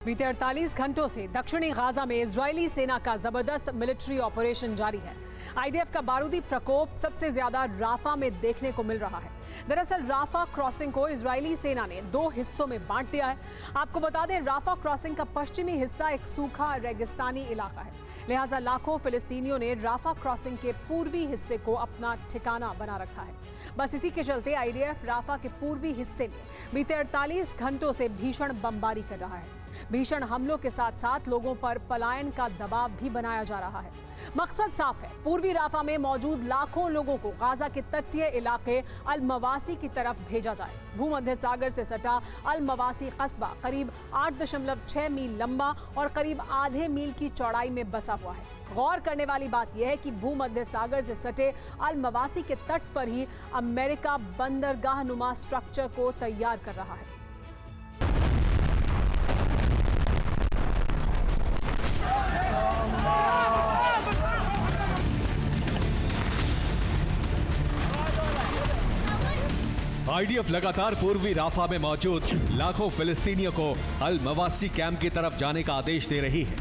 बीते 48 घंटों से दक्षिणी गाजा में इजरायली सेना का जबरदस्त मिलिट्री ऑपरेशन जारी है। आईडीएफ का बारूदी प्रकोप सबसे ज्यादा राफा में देखने को मिल रहा है। दरअसल राफा क्रॉसिंग को इजरायली सेना ने दो हिस्सों में बांट दिया है। आपको बता दें, राफा क्रॉसिंग का पश्चिमी हिस्सा एक सूखा रेगिस्तानी इलाका है, लिहाजा लाखों फिलिस्तीनियों ने राफा क्रॉसिंग के पूर्वी हिस्से को अपना ठिकाना बना रखा है। बस इसी के चलते आईडीएफ राफा के पूर्वी हिस्से में बीते 48 घंटों से भीषण बमबारी कर रहा है। भीषण हमलों के साथ साथ लोगों पर पलायन का दबाव भी बनाया जा रहा है। मकसद साफ है, पूर्वी राफा में मौजूद लाखों लोगों को गाजा के तटीय इलाके अल मवासी की तरफ भेजा जाए। भूमध्य सागर से सटा अल मवासी कस्बा करीब 8.6 मील लंबा और करीब आधे मील की चौड़ाई में बसा हुआ है। गौर करने वाली बात यह है कि भूमध्य सागर से सटे अल मवासी के तट पर ही अमेरिका बंदरगाह नुमा स्ट्रक्चर को तैयार कर रहा है। आईडीएफ लगातार पूर्वी राफा में मौजूद लाखों फिलिस्तीनियों को अल मवासी कैंप की तरफ जाने का आदेश दे रही है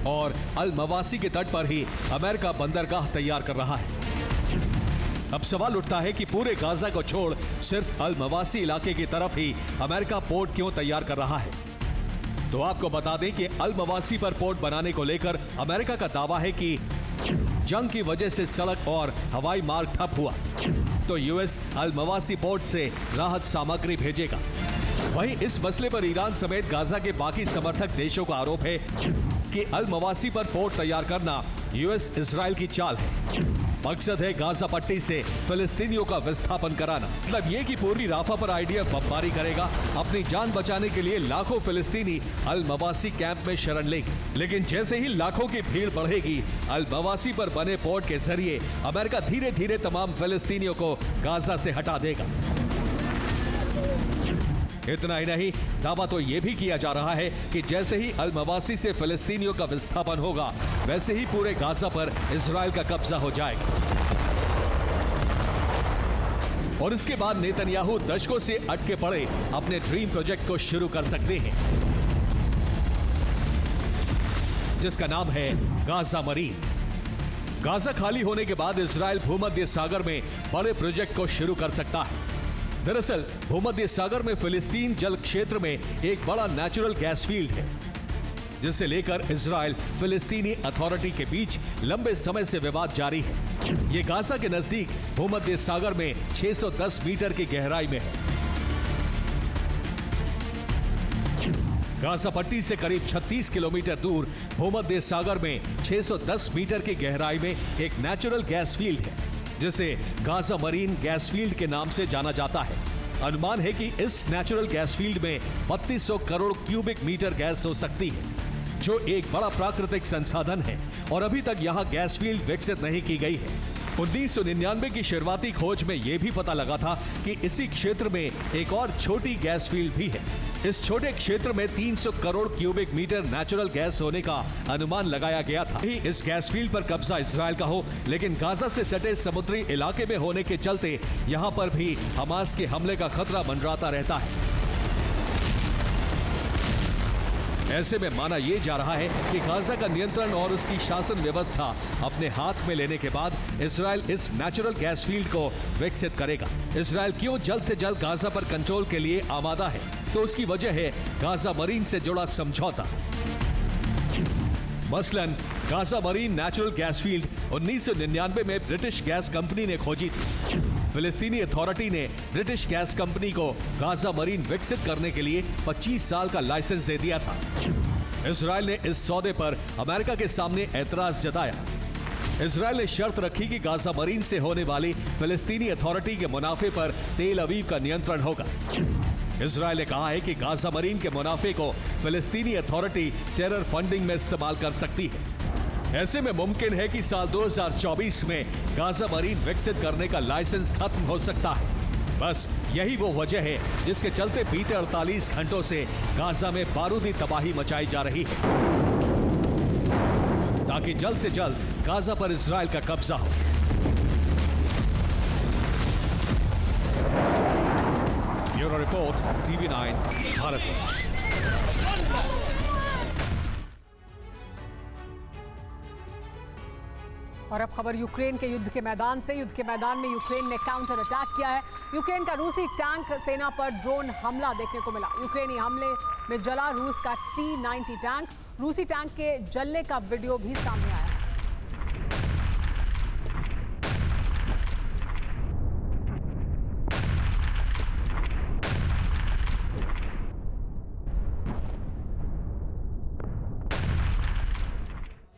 और अल मवासी के तट पर ही अमेरिका बंदरगाह तैयार कर रहा है। अब सवाल उठता है कि पूरे गाजा को छोड़ सिर्फ अल मवासी इलाके की तरफ ही अमेरिका पोर्ट क्यों तैयार कर रहा है। तो आपको बता दें कि अल मवासी पर पोर्ट बनाने को लेकर अमेरिका का दावा है कि जंग की वजह से सड़क और हवाई मार्ग ठप हुआ, तो यूएस अल मवासी पोर्ट से राहत सामग्री भेजेगा। वहीं इस मसले पर ईरान समेत गाजा के बाकी समर्थक देशों का आरोप है कि अल मवासी पर पोर्ट तैयार करना यूएस इजराइल की चाल है। मकसद है गाजा पट्टी से फिलिस्तीनियों का विस्थापन कराना। मतलब ये कि पूर्वी राफा पर आईडीएफ बमबारी करेगा। अपनी जान बचाने के लिए लाखों फिलिस्तीनी अल मवासी कैंप में शरण लेंगे, लेकिन जैसे ही लाखों की भीड़ बढ़ेगी, अल मवासी पर बने पोर्ट के जरिए अमेरिका धीरे धीरे तमाम फिलिस्तीनियों को गाजा से हटा देगा। इतना ही नहीं, दावा तो यह भी किया जा रहा है कि जैसे ही अल मवासी से फिलिस्तीनियों का विस्थापन होगा, वैसे ही पूरे गाजा पर इजराइल का कब्जा हो जाएगा और इसके बाद नेतन्याहू दशकों से अटके पड़े अपने ड्रीम प्रोजेक्ट को शुरू कर सकते हैं, जिसका नाम है गाजा मरीन। गाजा खाली होने के बाद इजराइल भूमध्य सागर में बड़े प्रोजेक्ट को शुरू कर सकता है। दरअसल भूमध्य सागर में फिलिस्तीन जल क्षेत्र में एक बड़ा नेचुरल गैस फील्ड है, जिसे लेकर इजराइल फिलिस्तीनी अथॉरिटी के बीच लंबे समय से विवाद जारी है। ये गाजा के नजदीक भूमध्य सागर में 610 मीटर की गहराई में है। गाजा पट्टी से करीब 36 किलोमीटर दूर भूमध्य सागर में 610 मीटर की गहराई में एक नेचुरल गैस फील्ड है, जिसे गाजा मरीन गैस फील्ड के नाम से जाना जाता है। अनुमान है कि इस नेचुरल गैस फील्ड में 3200 करोड़ क्यूबिक मीटर गैस हो सकती है, जो एक बड़ा प्राकृतिक संसाधन है और अभी तक यहां गैस फील्ड विकसित नहीं की गई है। 1999 की शुरुआती खोज में यह भी पता लगा था कि इसी क्षेत्र में एक और छोटी गैस फील्ड भी है। इस छोटे क्षेत्र में 300 crore cubic metre natural gas होने का अनुमान लगाया गया था। इस गैस फील्ड पर कब्जा इजराइल का हो, लेकिन गाजा से सटे समुद्री इलाके में होने के चलते यहां पर भी हमास के हमले का खतरा मंडराता रहता है। ऐसे में माना यह जा रहा है कि गाजा का नियंत्रण और उसकी शासन व्यवस्था अपने हाथ में लेने के बाद इजराइल इस नेचुरल गैस फील्ड को विकसित करेगा। इजराइल क्यों जल्द से जल्द गाजा पर कंट्रोल के लिए आमादा है, तो उसकी वजह है गाजा मरीन से जुड़ा समझौता। मसलन Gaza marine natural gas field 1999 में ब्रिटिश गैस कंपनी ने खोजी थी। फिलिस्तीनी अथॉरिटी ने ब्रिटिश गैस कंपनी को गाजा मरीन विकसित करने के लिए 25 साल का लाइसेंस दे दिया था। इजराइल ने इस सौदे पर अमेरिका के सामने ऐतराज जताया। इजराइल ने शर्त रखी कि गाजा मरीन से होने वाली फिलिस्तीनी अथॉरिटी के मुनाफे पर तेल अवीव का नियंत्रण होगा। इजराइल ने कहा है कि गाजा मरीन के मुनाफे को फिलिस्तीनी अथॉरिटी टेरर फंडिंग में इस्तेमाल कर सकती है। ऐसे में मुमकिन है कि साल 2024 में गाजा मरीन विकसित करने का लाइसेंस खत्म हो सकता है। बस यही वो वजह है जिसके चलते बीते 48 घंटों से गाजा में बारूदी तबाही मचाई जा रही है, ताकि जल्द से जल्द गाजा पर इजराइल का कब्जा हो। Bureau report, TV9 Bharatvarsh. और अब खबर यूक्रेन के युद्ध के मैदान से। युद्ध के मैदान में यूक्रेन ने काउंटर अटैक किया है। यूक्रेन का रूसी टैंक सेना पर ड्रोन हमला देखने को मिला। यूक्रेनी हमले में जला रूस का T-90 टैंक। रूसी टैंक के जलने का वीडियो भी सामने आया।